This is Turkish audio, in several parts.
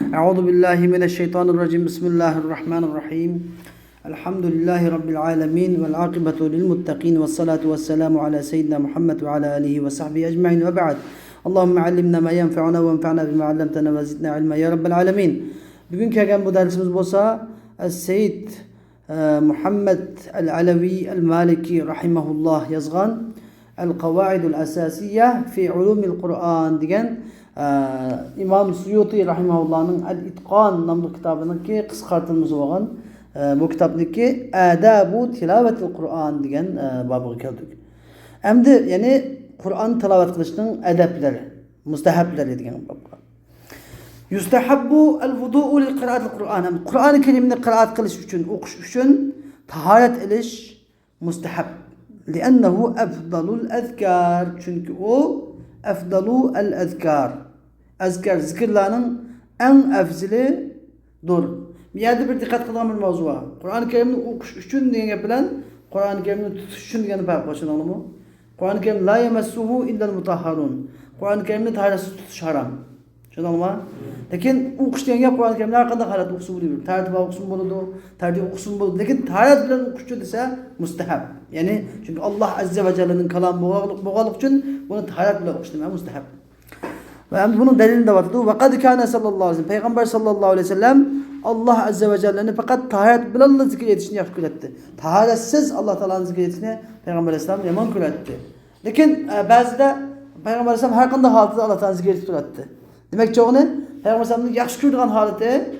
أعوذ بالله من الشيطان الرجيم بسم الله الرحمن الرحيم الحمد لله رب العالمين والعاقبة للمتقين والصلاة والسلام على سيدنا محمد وعلى آله وصحبه أجمعين وبعد اللهم علمنا ما ينفعنا وانفعنا بما علمتنا وزدنا علما يا رب العالمين. Bugün kelgan bu dersimiz bolsa Seyyid Muhammed el-Alavi el-Maliki rahimahullah yazgan El-Kavaidul Asasiyye fi Ulumil Kur'an degan İmam Suyuti rahimahullah'ın El-İtqan namlı kitabındaki kıskartılması olan bu kitapdaki Adabu Tilavetil Kur'an degan babıga keldik. Endi yani Kur'an tilavet kılışının edepleri, mustahableri degan babga. Yustahabbu el-vudu'u li qira'atil Kur'an. Kur'an-ı Kerim'ni kıraat kılış üçün, okuş üçün taharet ediş mustahab. Li'ennehu efdalul ezkar. Çünkü o efdalu el-ezkar. Ezkar zikirlerinin en efzili dur. Bir yerde bir dikkat kılan bir mevzu var. Kur'an-ı Kerim'ni okuş üçün diyen yapılan, Kur'an-ı Kerim'ni tutuş üçün diyen başına olur mu? Kur'an-ı Kerim la yemessuhu illel mutahharun. Kur'an-ı Kerim'ni taharetsiz tutuş haram. Şunu anlama. Lakin okuş diyen yap Kur'an-ı Kerim'in arkada taharet okusun buluyor. Taharet okusun buludu, taharet okusun buludu. Lakin taharet bilen okuşçu dese mustahab. Yani çünkü Allah Azze ve Celle'nin kalan boğalık için bunu taharet bilen okuş demeye mustahab. Ve hem bunun delilini de vardı. Ve kad kâne sallallahu aleyhi ve sellem. Peygamber sallallahu aleyhi ve sellem Allah Azze ve Celle'ni fakat taharet bilen zikir etişini yapkül etti. Taharetsiz Allah Teala'nın zikir etişini Peygamber Aleyhisselam yaman kül etti. Lakin bazı da Peygamber Aleyhisselam her kanda hatıda Allah Teala'nın zikir etişini etti. Demek ki onu Peygamber Aleyhisselam'ın yaxşı gördüğün halde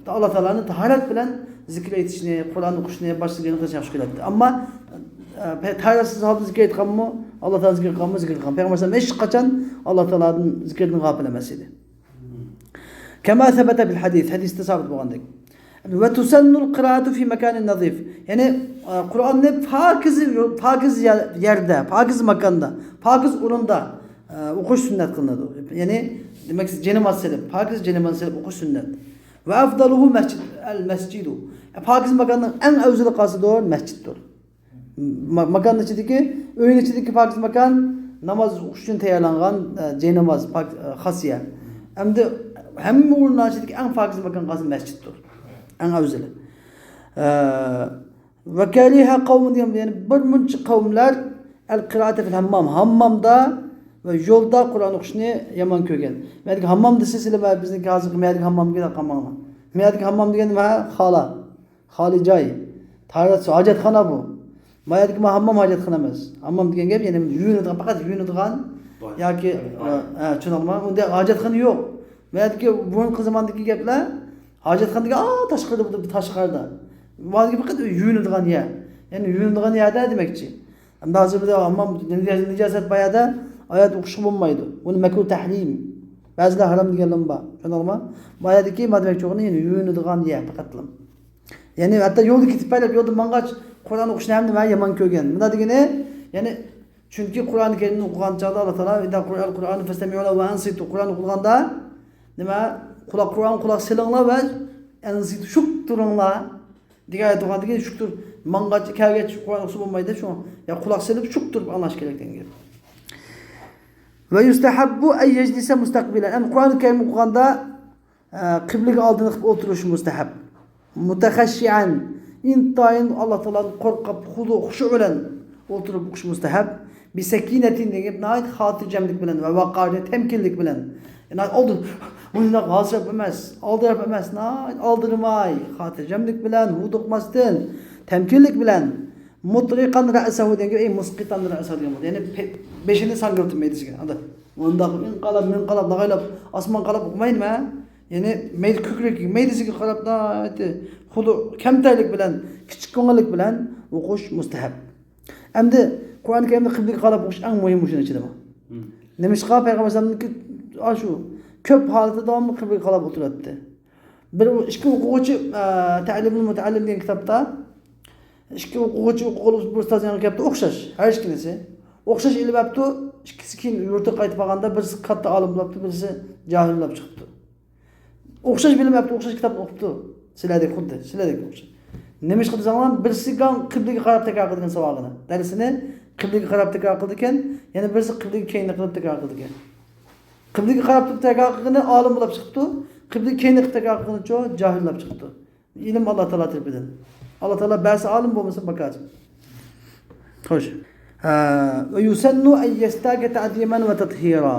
Allah Teala'nın taharet bilen zikir etişini, Kur'an okuşunu, başlıklarını da yaxşı göretti. Ama taharetsiz halde zikir etken mi? Allah Teala zikir etken mi? Zikir etken. Peygamber Aleyhisselam hiç kaçan Allah Teala'nın zikrini gaflemesiydi. Kema sebete bil hadis. Hadiste sabit bu andık. Ve tusennul kıraatu fi mekanin nazif. Yani Kur'an'ı pakiz yerde, pakiz makanda, pakiz urunda okuş sünnet kılınır. Yani demek ki cennet selip, pakiz cennet selip okuş sünnet. Ve afdaluhu mescidu. Pakiz makanın en evzeli kasıdır mescittir. Makanın içindeki, öğün içindeki pakiz makan namaz okuş için teyarlanan cennet hasiye. Hem uğruna içindeki en pakiz makan kası mescittir. En evzeli. Ve kâliha kavmun diyeyim. Yani bir münçük kavimler el-kıraate fil hammam. Hammamda ve yolda Kur'an okuşunu yaman kögen. Meğerlik hammam da sesile bizdeki hazır meğerlik hammam gider hammamla. Meğerlik hammam diyen hala. Hali cay. Taharet hacethana bu. Meğerlik hammam hacethana emez. Hammam diyen gibi yani yuyunuduğun fakat yuyunuduğun ya ki çınalma. Onda hacethana yok. Meğerlik bunun kızımandaki gepler hacetxandagi taşqarda bu taşqarda. Vazge fakat yuyunuduğun yer. Yani yuyunuduğun yerde demekçi. Hem de hazırda hammam nicaset bayada ayet okuşu bulmaydı. Bunu mekruh tahrim. Bazıları haram diyenler var. Şunalma. Bu ayetteki madem çoğunu yani yuyunuduğun yer fakatlım. Yani hatta yolda gidip paylaşıp yolda mangaç Kur'an okuşunu hem de ben yaman kögen. Bunda degene yani çünkü Kur'an-ı Kerim'in okugan çağda Allah Teala "İzâ Kur'an Kur'an'ı festemi'ûne ve ensitu" Kur'an okuganda nima Kur'an kulak silinglar ve ensitu şuk durunglar. Diğer ayet okugan şuktur. Mangaç kelgeç Kur'an okusu bulmaydı şu. Ya kulak silip şuk durup anlaş gerekten gibi. Ve yustahabbu en yeclise mustakbilen. Hem Kur'an-ı Kerim okuganda kıblege aldığını oturuşu mustahab. Mutehaşşi'an. İntayın Allah Teala'nın korkup huşu bilen oturup okuş mustahab. Bir sekinetin deyip nait hatircemlik bilen ve vakarlı temkinlik bilen. Yani oldu. Bunu da gaz yapamaz. Aldırıp emez. Nait aldırmay. Hatircemlik bilen, hudukmasın. Temkinlik bilen. Mutrikan ra'sahu diyen gibi muskitan ra'sahu diyen. Yani beşini sangırtmaydı size. Hadi. Onda min qalab lagaylab asman qalab okumayın mı? Yani meyd kükrek meyd size qalab da hudu kemterlik bilen, küçük konulik bilen okuş mustahab. Endi Kur'an-ı Kerim'de kıblik qalab okuş en mühim şunun içinde bu. Demiş ki Peygamber sallallahu şu köp halde devamlı kıblik qalab oturatdı. Bir iki okuğucu ta'limul muta'allim diyen kitapta İşte okuğucu okuğulu bir stajyer yaptı okşaş. Her işkinesi. Okşaş ilip yaptı. İkisi kim yurtta qaytıp baganda birisi katta alim bulaptı, birisi cahil bulap çıktı. Okşaş bilim yaptı, okşaş kitap okudu. Siledek xuddi, siledek okşaş. Nemiş qildi zaman birisi qiblege qarab tekrar qilgan savog'ini. Darsini qiblege qarab tekrar qildi ekan, yana birisi qiblege keyinda qilib tekrar qildi ekan. Qiblaga qarab turib taqaqini olim bo'lib chiqibdi. Qiblaga keyin taqaqini cho jahillab chiqibdi. Ilm Alloh taolo tarafidan. Alloh taolo ba'zi olim bo'lmasa bakar. Xo'sh. Va yusannu ay yastaga ta'ziman va tathira.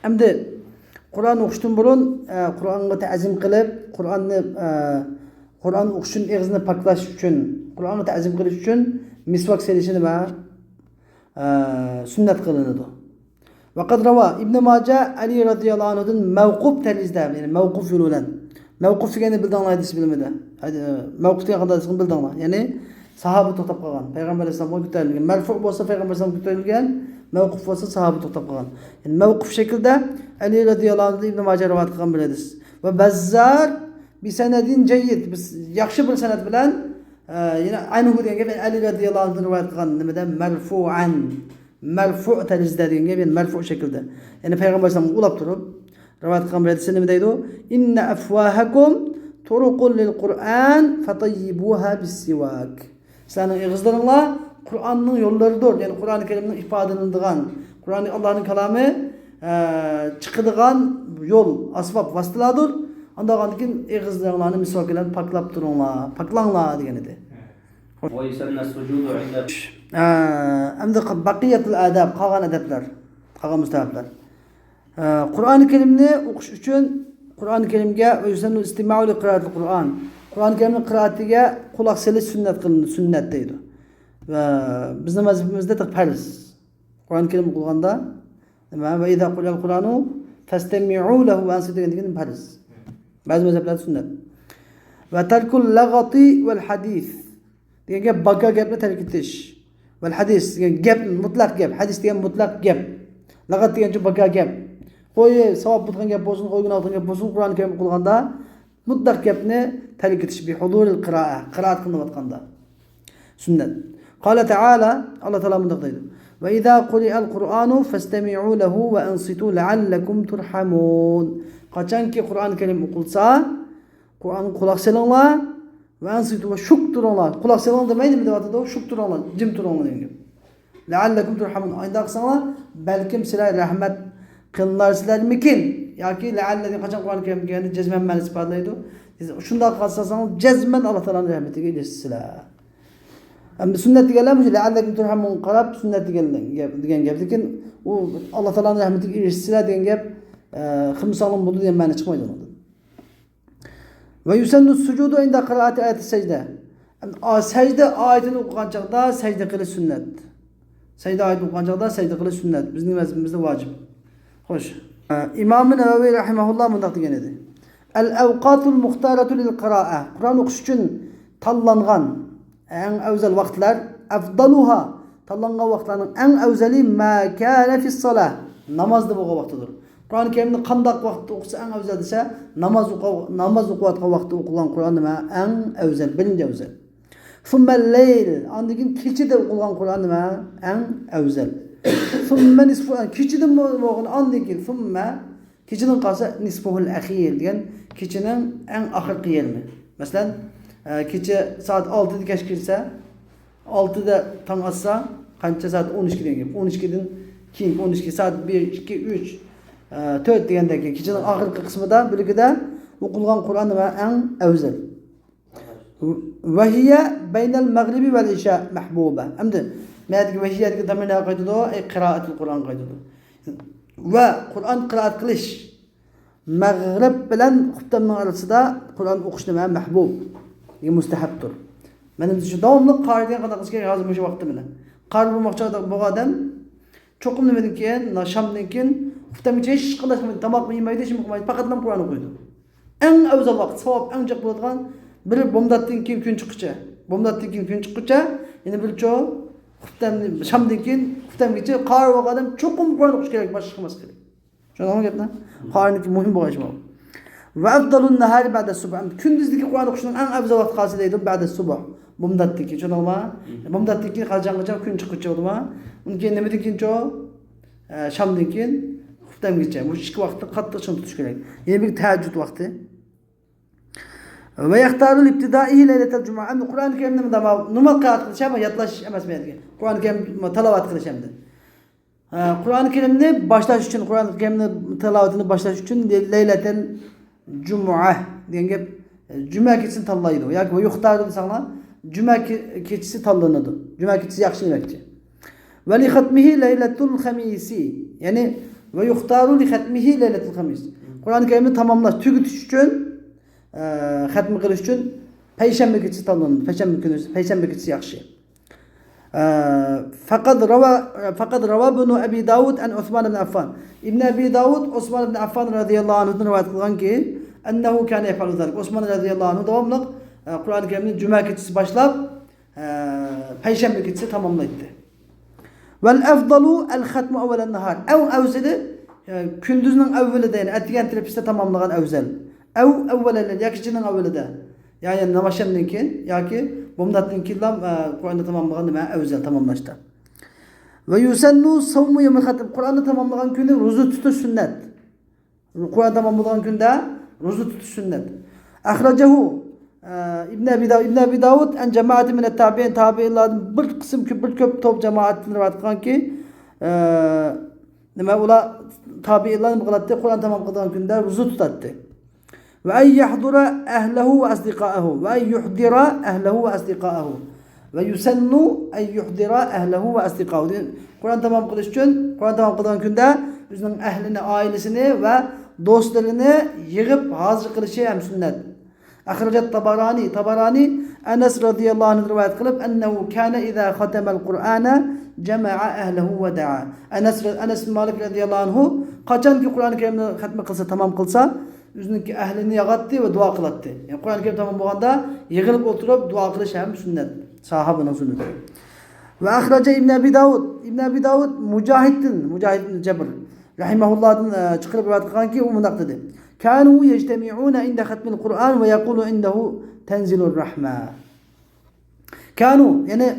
Endi Qur'on o'qishdan burun Qur'onga ta'zim qilib, Qur'on o'qishni og'zini paklash uchun, Qur'onni ta'zim qilish uchun misvak selishini va sunnat qilinadi. Va qad rawa Ibn Majah Ali radhiyallohu anhudan mavquf tarizda, ya'ni mavquf yo'lidan. Mavquf degani bildinglar hadis bilimida. Mavquf degan qanday desam bildinglar. Ya'ni sahoba to'xtab qolgan, payg'ambar alayhisolamga ko'tarilgan. Marfu bo'lsa payg'ambar alayhisolamga ko'tarilgan, mavquf bo'lsa sahoba to'xtab qolgan. Ya'ni mavquf shaklda Ali radhiyallohu anhu Ibn Majah rivoyat qilgan bilasiz. Va Bazzar bi sanadin jayyid, biz yaxshi bir sanad bilan yana ayni degan gap Ali radhiyallohu anhu rivoyat qilgan nimada marfu'an. Marfu' tarizda degan gap, ya'ni marfu' shaklda. Ya'ni payg'ambar alayhisolam ulab turib rivoyat qilgan bilasiz nima deydi? Inna afwahakum turuqul lil Qur'an fatayyibuha bis siwak. Sizlarning og'izlaringlar Qur'onning yo'llaridir. Ya'ni Qur'oni Karimning ifodalanadigan, Qur'oni Allohning kalomi chiqadigan yo'l, asbab vositalardir. Undan keyin og'izlaringlarni misvak bilan paklab turinglar, paklanglar degan edi. Va yusanna sujudu inda Endi baqiyatul adab, qolgan adablar, qolgan mustahablar. Qur'oni Karimni o'qish uchun Qur'oni Karimga yusannu istima'u li qira'atil Qur'on. Qur'oni Karimning qira'atiga quloq solish sunnat qilindi, sunnat deydi. Va bizning mazhabimizda farz. Qur'oni Karim o'qilganda nima va idza qulal Qur'anu fastami'u lahu wa ansitu degan farz. Ba'zi mazhablarda sunnat. Va tarkul lagati val hadis. Degan gap baqa gapni tark etish. Val hadis degan gap mutlaq gap, hadis degan mutlaq gap. Lagat degan baqa gap. Qo'yi savob bo'lgan gap bo'lsin, qo'ygan olgan gap bo'lsin, Qur'oni Karim o'qilganda mutlaq gapni tark etish bi huduril qira'a, qiraat qilinayotganda. Sunnat. Qala ta'ala, Alloh taolo bunday deydi. Va idza quri'al Qur'anu fastami'u lahu va ansitu la'allakum turhamun. Qachonki Qur'oni Karim o'qilsa, Qur'onni quloq solinglar va ansitu va shuk turinglar. Quloq solinglar demaydi, nima deyapti? Shuk turinglar, jim turinglar degan. La'allakum turhamun. Ayda qilsanglar, balkim sizlar rahmat qilinsizlarmikin yoki la'alla deb qachon Qur'oni Karim kelganda jazman ma'nosi ifodalaydi. Shunday qilsangiz jazman Alloh taolaning rahmatiga erishasizlar. Endi sunnat deganlar bu la'allakum turhamun qarab sunnat degan gap, lekin u Alloh taolaning rahmatiga erishasizlar degan gap ximsolim bo'ldi degan ma'no chiqmaydi undan. Va yusannu sujudu inda qira'ati ayati sajda. Sajda oyatini o'qigan chaqda sajda qilish sunnat. Sajda oyatini o'qigan chaqda sajda qilish sunnat. Bizning mazhabimizda vojib. Xo'sh. Imom Navoiy rahimahulloh bunday degan edi. Al-awqatul muxtaratu lil qira'a. Qur'on o'qish uchun tanlangan eng afzal vaqtlar, afdaluha, tanlangan vaqtlarning eng afzali ma kana fi solah. Namozda bo'lgan vaqtidir. Qur'oni Karimni qanday vaqtda o'qisa eng afzal desa, namoz o'qiyotgan vaqtda o'qilgan Qur'on nima eng afzal, birinchi afzal. Thumma al-layl, andagin kechida o'qilgan Qur'on nima eng afzal. Thumma nisfu, kechidan bo'lgan andagin thumma kechidan qolsa nisfuhul akhir degan kechining eng oxirgi yermi. Masalan, kecha soat 6 da kech kirsa, 6 da tong otsa, qancha soat 12 degan. 12 dan keyin 12 soat 1, 2, 3, 4 degandagi kechining oxirgi qismida birligida o'qilgan Qur'on va eng afzal. Va hiya baynal maghribi val isha mahbuba. Endi mayadagi va hiya degan domina qo'ydido, qira'atul Qur'on qo'ydido. Va Qur'on qira'at qilish mag'rib bilan xuftamning orasida Qur'on o'qish nima mahbub, mustahabdir. Mana biz shu davomli qarigan qanday qilish kerak hozir o'sha vaqtda bilan. Qari bo'lmoqchi bo'lgan odam cho'qim nimadan keyin, shamdan keyin xuftamgacha hech qanday tomoq yemaydi, hech nima qilmaydi, faqat Qur'on o'qiydi. Eng afzal vaqt, savob eng jiq bo'ladigan biri bomdatdan keyin kun chiqquncha, bomdatdan keyin kun chiqquncha, yana bir cho xuftam shamdan keyin xuftamgacha qari bo'lgan odam cho'qim Qur'on o'qish kerak, boshqa emas kerak. Tushunarmi gapni? Qariniki muhim bo'lgan ish bu. Va afdalun nahari ba'da subh. Kunduzdagi Qur'on o'qishning eng afzal vaqti qaysi deydi? Ba'da subh. Bomdatdan keyin, tushunarmi? Bomdatdan keyin qachongacha kun chiqquncha bo'lma. Undan keyin nimadan keyin cho shamdan keyin xuftamgacha. Bu ikki vaqtni qattiq tushunish kerak. Yana bir tahajjud vaqti. Va yaxtarul ibtidaihi laylatul juma. Endi Qur'oni Karimni nima qira'at qilish ham yodlash emas menga. Qur'oni Karim tilovat qilish hamda. Kur'an-ı Kerimni başlash uchun, Kur'an-ı Kerimni tilovatini başlash uchun leyleten Cuma degan gap, Cuma kechasini tanlaydi yoki ve yuxtaru desanglar, Cuma kechasi tanlanadi. Cuma kechasi yaxshi demakchi. Ve li khatmihi leyletul hamisi. Yani ve yuxtaru li khatmihi leyletul hamis. Kur'an-ı Kerimni tamamlash, tugutish uchun, xatm qilish uchun payshanba kechasi tanlanadi. Payshanba kechasi yaxshi. Fakat rava bunu Ebi Davud an Osman ibn Affan. İbn Ebi Davud Osman ibn Affan radıyallahu anhu'dan rivayet kılgan ki ennehu kâne yafalu zalik. Osman radıyallahu anhu devamlı Kur'an-ı Kerim'in Cuma gecesi başlap Perşembe gecesi tamamlaydı. Vel efdalu el hatmu evvelen nahar. Evzeli kündüzün evveli de yani etigen terapiste tamamlayan evzel. Evvelen yakıcının evveli de. Yani namazşamdan keyin yoki bomdatdan keyin Kur'an'da tamamlagan nima evzel tamamlashda. Ve yusannu savmu yevmil hatm. Kur'an'da tamamlagan kunda roza tutish sünnet. Kur'an tamamlagan kunda roza tutish sünnet. Ahrajahu İbn Abi Davud en cemaati min tabi'in tabi'inlardan bir kısım bir köp top cemaatini rivayet kılgan ki nima ular tabi'inlar nima qiladi? Kur'an tamam qilgan kunda roza tutadi. Ve en yahdura ehlehu ve asdiqaehu ve en yuhdira ehlehu ve asdiqaehu ve yusannu en yuhdira ehlehu ve asdiqaehu. Kur'an tamam qilish uchun, Kur'an tamam qilgan kunda o'zining ahlini, oilasini ve do'stlarini yig'ib hozir qilishi ham sunnat. Ahrajat Tabarani Enes radıyallahu anh rivayet kılıp ennehu kana iza khatama'l Kur'ana cema'a ehlehu ve da'a. Enes bin Malik radıyallahu anhu kaçan ki Kur'an-ı Kerim'ni hatmi kılsa, tamam kılsa üzününki ehlini yagattı ve dua kılattı. Yani Kur'an-ı Kerim tamam bolganda yig'ilib oturup dua qilish ham sünnet. Sahabenin sünneti. Ve ahraca İbn Abi Davud Mujahid bin Cebr rahimahullah'dan çıkırıp rivayet kılgan ki o mundaq dedi. Kanu yectemi'una inde hatmil Kur'an ve yaqulu indehu tenzilur rahma. Kanu yani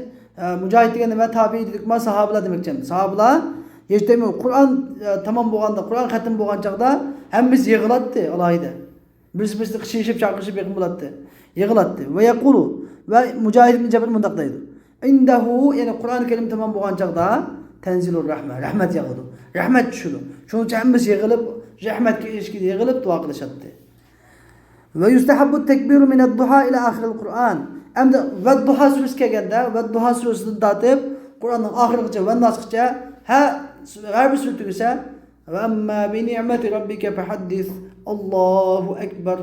Mujahid degende ben tabi'i dedik ma sahabeler demekçim. Sahabeler yectemi'u Kur'an tamam bolganda, Kur'an hatm bolgan çağda hemimiz yig'latdi alayda. Birisi qishishib chaqirishib yig'im bo'latdi. Yig'latdi ve yaqulu ve Mujahid bin Cebr mundaq deydi. Indehu yani Kur'an-ı Kerim tamam bolgan çağda tenzilur rahma. Rahmet yağdı. Rahmet düşüdü. Şunun için hemimiz yig'ilib rahmetga erishgida yig'ilib duo qilishadi. Ve yustahabbu tekbiru min ad-duha ila ahiril Kur'an. Endi ve duha suresi kelganda ve duha suresidan tortib Qur'onning oxirigacha va nasgacha har bir sura tugasa ve amma bi ni'mati robbika fahaddis Allahu ekber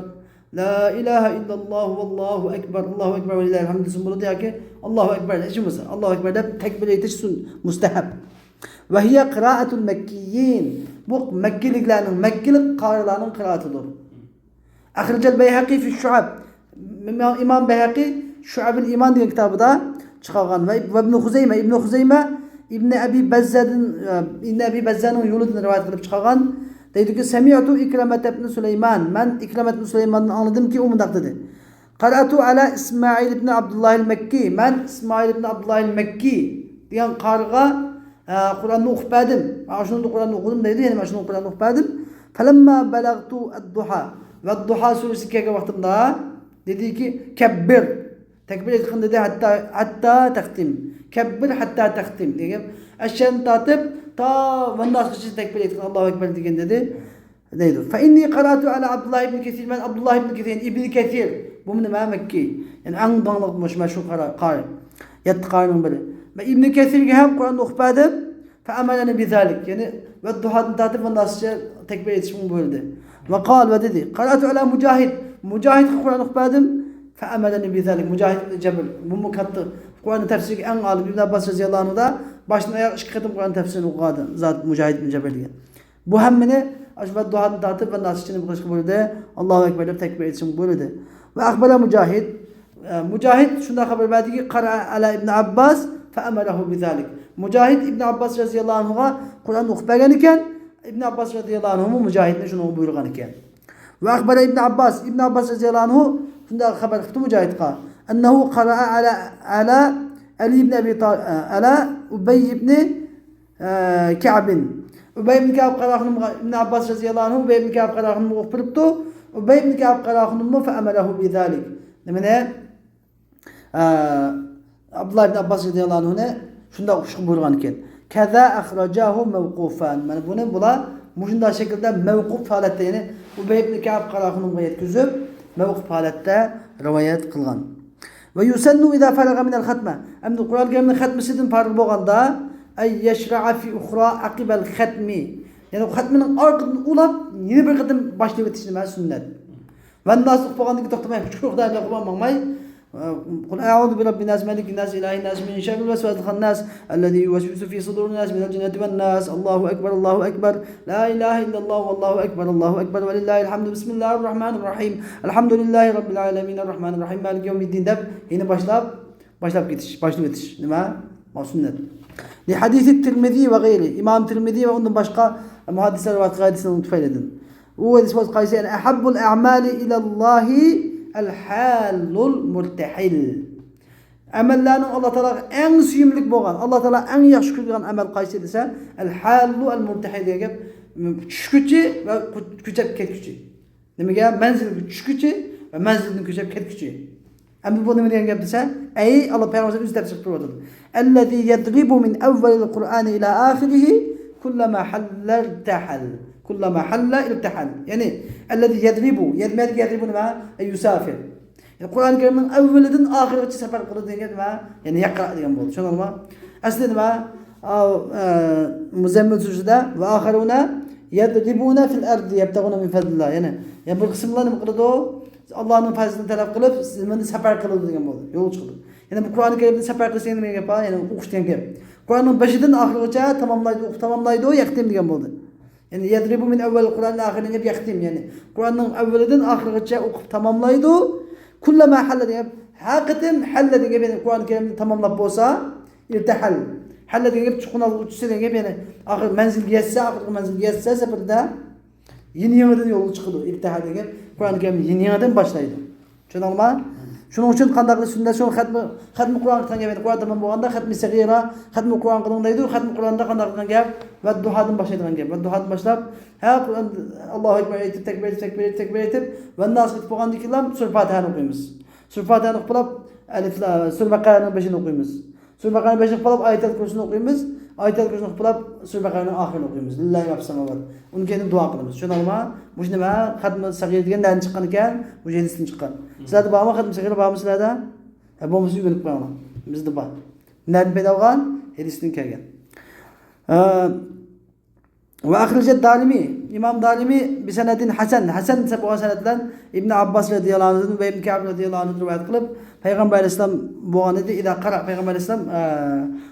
la ilahe illallah vallahu ekber Allahu ekber ve lillahi'l hamd bo'ladi yoki Allahu ekber deyishimiz. Allahu ekber deb takbir etish mustahab. Ve hiye kıraatul Mekkiyin. Bu Mekkiliklerin, Mekkilik qarilarning qiraatıdır. Ahrajal Beyhaqi fi Şuab. İmam Beyhaqi Şuab-ül İman degan kitabida chiqargan ve İbn Xuzeyme İbn Abi Bazza'nın yo'lidan rivoyat qilib chiqargan. Deydi ki Semi'tu İkramet ibn Süleyman. Ben İkramet ibn Süleyman'dan anladım ki o mundaq dedi. Qara'tu ala İsmail ibn Abdullah el-Mekki. Ben İsmail ibn Abdullah el-Mekki degan qariga Kur'an'ı okupadım. Şunu Kur'an'ı okudum dedi. Yani şunu Kur'an'ı okupadım. Falamma balagtu ad-duha. Ve ad-duha suresi kelgan vaqtimda dedi ki kebbir. Tekbir etkin dedi hatta takdim. Kebbir hatta takdim degan. Aşan tatib ta vandasqıcı tekbir etkin Allahu ekber degan dedi. Deydi. Fa inni qara'tu ala Abdullah ibn Kesir. Ben Abdullah ibn Kesir, İbn Kesir. Bu nima Mekki. Yani ang danglıq meşhur qari. Yat qarining biri. Ve İbn Kesir'e hem Kur'an'da okupadım. Fe'ameleni bizalik. Yani ve duhadan tatip ve nasılca tekbir etişimi buyurdu. Ve kal ve dedi. Qara'tu ala Mujahid. Mujahid Kur'an'da okupadım. Fe'ameleni bizalik. Mujahid bin Cebr. Bu mukattı. Kur'an'ın tefsiri en alim İbn Abbas radıyallahu anhu'da başına ayak şıkkıdım Kur'an tefsirini okudu. Zat Mujahid bin Cebr diye. Bu hemmini ve duhadan tatip ve nasılca buyurdu. Allahu Ekber deyip tekbir etişimi buyurdu. Ve akbala Mujahid. Mujahid şunda haber verdi ki Qara'a ala İbn Abbas fe'amerehu bizalik. Mujahid İbn Abbas radıyallahu anhu'a Kur'an'ı okupagan iken İbn Abbas radıyallahu anhu Mujahid'ne şunu buyurgan iken. Ve akbara İbn Abbas radıyallahu anhu şunda haber qildi Mujahid'a ennehu qara'a ala Ali ibn Abi Talib ala Ubey ibn Ka'b'in. Ubey ibn Ka'b qara'ını İbn Abbas radıyallahu anhu Ubey ibn Ka'b qara'ını o'qibdi. Ubey ibn Ka'b qara'ını fe'amerehu bizalik. Demene Abdullah ibn Abbas radıyallahu anhu'ne şunda buyurgan iken. Kaza ahracahu mevkufan. Yani bunu bula muşunda şekilde mevkuf halette yani Ubey ibn Ka'b qaraqınımga yetkizib mevkuf halette rivayet kılgan. Ve yusannu idha faraga min al-khatma. Amdi Kur'an Kerim'in khatmisidan farq bolganda ay yashra'a fi ukhra aqibal khatmi. Yani o khatminin arqadan ulap yeni bir qatim başlayıp etişini ben sünnet. Ve nasıl bolgandan toxtamayım. Çünkü Xudoyga qulmanmay. قل أعوذ برب الناس ملك الناس إله الناس من شر الوسواس الخناس الذي يوسوس في صدور الناس من الجنة والناس الله أكبر لا إله إلا الله والله أكبر ولله الحمد بسم الله الرحمن الرحيم الحمد لله رب العالمين الرحمن الرحيم مالك يوم الدين deb yine başlayıp geçiş. Nima? Sünnet. Li hadisi Tirmizi ve gayri. İmam Tirmizi ve ondan başka muhaddisler ve hadisini unutmayın. O hadis var kaysi en ahabbul a'mali ila Allahi el-halul murtahil. Amellerin Allah Teala en süyümlük bolgan, Allah Teala en yaxşı görgän amel qaysı dese, el-halu el-murtahil degan tushkuchi ve köçep ketkuchi. Nimaga? Manzilga tushkuchi ve manzildan köçep ketkuchi. Endi bu nima degan gap desa, ey Allah Peygamber o'zi deb chiqib turadi. Allazi yadribu min awwalil Qur'ani ila ahirih kullama halla irtahal. Kullama halla irtahal. Yani allazi yadribu nima? Yusafir. Yani Kur'an-ı Kerim'in evvelinden ahiretiçe sefer kıldı degan nima? Yani yaqra degan bo'ldi. Tushundingmi? Aslida nima? Muzammil surasida va axiruna yadribuna fil ardi yabtaguna min fadlillah. Yani bir qismlar nima qiladi? Allah'ın fazilini talep kılıp sizin sefer kıldı degan bo'ldi. Yol chiqdi. Yani bu Kur'an-ı Kerim'de sefer qilsang nima gap? Yani o'qish degan gap. Kur'an'ın başından ahiretiçe tamamlaydı o yaqtim degan bo'ldi. Yani yadribu min evvel Kur'an'ın ahirine hep yaktim yani. Kur'an'ın evvelinden ahirine okup tamamlaydı. Kullama halle diye. Hakikaten halle diye yani Kur'an-ı Kerim'de tamamlap olsa irtihal. Halle diye çıkın alıp uçsa diye yani ahir menzil yetse seferde yeni yerden yolu çıkıldı. İrtihal diye Kur'an-ı Kerim yeni yerden başlaydı. Şunu mı? Şunun için qandaqlı sünnet şunu xatmi Kur'an qilgan gap. Kur'an tamam bo'lganda xatmi sagira, xatmi Kur'an qilingdaydi. Xatmi Kur'anda qandaq qilgan gap va duhadan boshlaydigan gap. Va duhadan boshlab, ha Kur'an Allohu akbar aytib takbir etib va nas bitib bo'lgandan keyin sura Fatihani o'qiymiz. Sura Fatihani o'qib alif sura Baqaraning 5'ini o'qiymiz. Sura Baqaraning 5'ini o'qib Ayatul Kursini o'qiymiz. Ayatul Kursini o'qib sura Baqaraning oxirini o'qiymiz. Lillahi va samavat. Undan keyin duo qilamiz. Tushundingmi? Bu nima? Xatmi sagira degandan chiqqan ekan, bu hadisdan chiqqan. Sizlarda bormi xatmi sagira bormi sizlarda? Ha bo'lmasa o'rganib qo'yaman. Bizda bor. Nereden paydo bo'lgan? Hadisdan kelgan. Ve ahricet Dalimi, İmam Dalimi bir senedin Hasan ise bu senedden İbn Abbas radıyallahu anh'ın ve İbn Ka'b radıyallahu anh'ın rivayet kılıp Peygamber Aleyhisselam bu anede ida qara Peygamber Aleyhisselam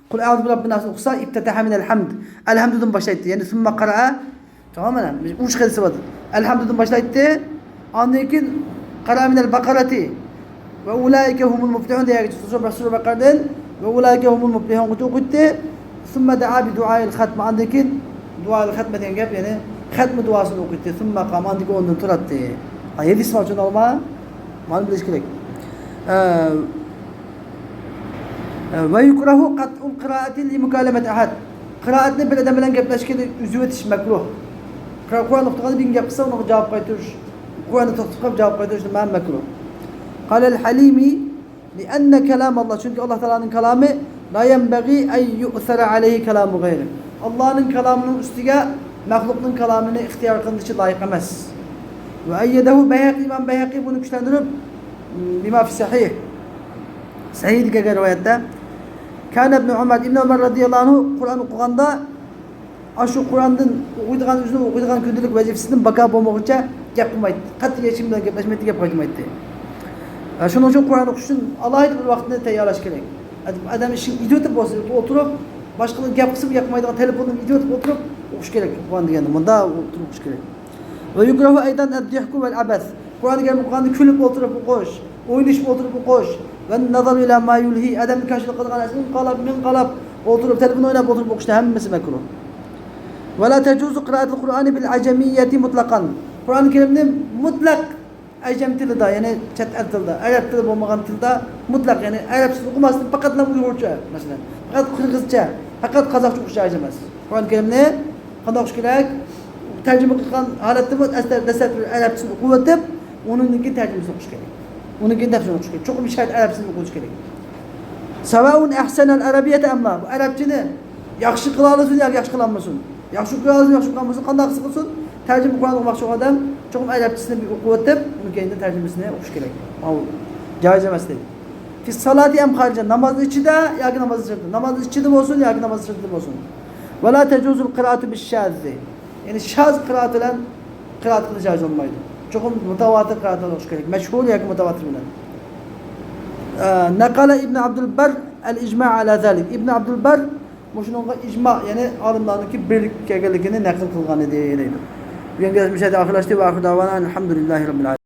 kul a'udhu bi rabbin nas uqsa iftataha min elhamd. Elhamdüden başlaydı. Yani thumma qara'a tamam mı? 3 hadisi var. Elhamdüden başlaydı. Anlayın qara'a min el-Bakarati ve ulaike humul muflihun diye geçiyor. Sura Bakara'dan ve ulaike humul muflihun okudu. Thumma da'a bi du'a'il khatm. Anlayın dua'yı khatm eden gap yani khatm duasını okudu. Thumma qama anlayın ondan turattı. Hadis var çünkü olma. Malum biliş gerek. Ve yukrahu qat'ul qiraati li mukalamet ahad. Qiraatni bir adam bilan gaplashishga uzib o'tish makruh. Qur'on o'qiganda bir gap qilsa uni javob qaytarish. Qur'onni to'xtatib javob qaytarish makruh. Qala al-Halimi لأن كلام الله çünkü Allah Teala'nın kelamı la yenbaghi en yu'thara aleyhi kelamu gayri. Allah'ın kelamının üstüge mahlukun kelamını ihtiyar kılındığı layık emez. Ve eyyedehu İmam Beyhaqi bunu güçlendirip lima fi sahih. Sahih diye rivayette Kan İbn Ömer radıyallahu anh Kur'an okuganda şu Kur'an'dan okuyduğun gündelik vazifesinden baka bulmak için yapmaydı. Katı yaşamdan yaplaşmaydı yapmaydı. Şunun için Kur'an okuşun Allah'ın bir vaktinde teyarlaş gerek. Adam işin idiotı bozulup oturup başkalarının yapısı yapmaydı. Telefonun idiotı oturup okuş gerek. Kur'an diyelim. Bunda oturup okuş gerek. Ve yukrahu aydan ad-dihku vel abas. Kur'an-ı Kerim Kur'an'da külüp oturup okuş, oynayıp oturup okuş ve nazar ila ma yulhi. Adamın karşılık kılgan asının kalap oturup telefon oynayıp oturup okuşta hemmesi mekruh. Ve la tecuzu qiraatul Kur'an'ı bil acemiyyeti mutlakan. Kur'an-ı Kerim'de mutlak Acem tilida yani chet el tilida, Arap tili bo'lmagan tilda mutlaq yani Arapcha o'qimasdan faqat Uyg'urcha masalan, faqat Qirg'izcha, faqat Qozoqcha o'qish joiz emas. Qur'on Karimni qanday o'qish kerak? Tarjima qilgan holatda dastlab Arapchani o'qib o'tib, uningki tarjimasini o'qish kerak. Uningki tafsirini o'qish kerak. Cho'qim shart Arapchani o'qish kerak. Savaun ahsana al-arabiyyata am la. Bu Arapchani yaxshi qila olsin yoki yaxshi qila olmasin. Yaxshi qila olsin, yaxshi qila olmasin, qanday qilsin? Tarjima Qur'on o'qimoqchi odam cho'qim arabchasini bir o'qib o'tib, uni keyin tarjimasini o'qish kerak. Bu joiz emas deydi. Fi salati ham xarija, namoz ichida yoki namoz sirtida. Namoz ichida bo'lsin yoki namoz sirtida bo'lsin. Va la tajuzul qira'atu bish-shazzi. Ya'ni shaz qira'at bilan qira'at qilish joiz bo'lmaydi. Cho'qim mutawatir qira'at o'qish kerak. Mashhur yoki mutawatir bilan. Naqala Ibn Abdul Bar al-ijma' ala zalik. Ibn Abdul Bar shunga ijma, ya'ni olimlarniki birlik kelganligini naql qilgan edi deydi. Bu yerga biz ahirlashdi va ahir davana alhamdulillahi robbil alamin.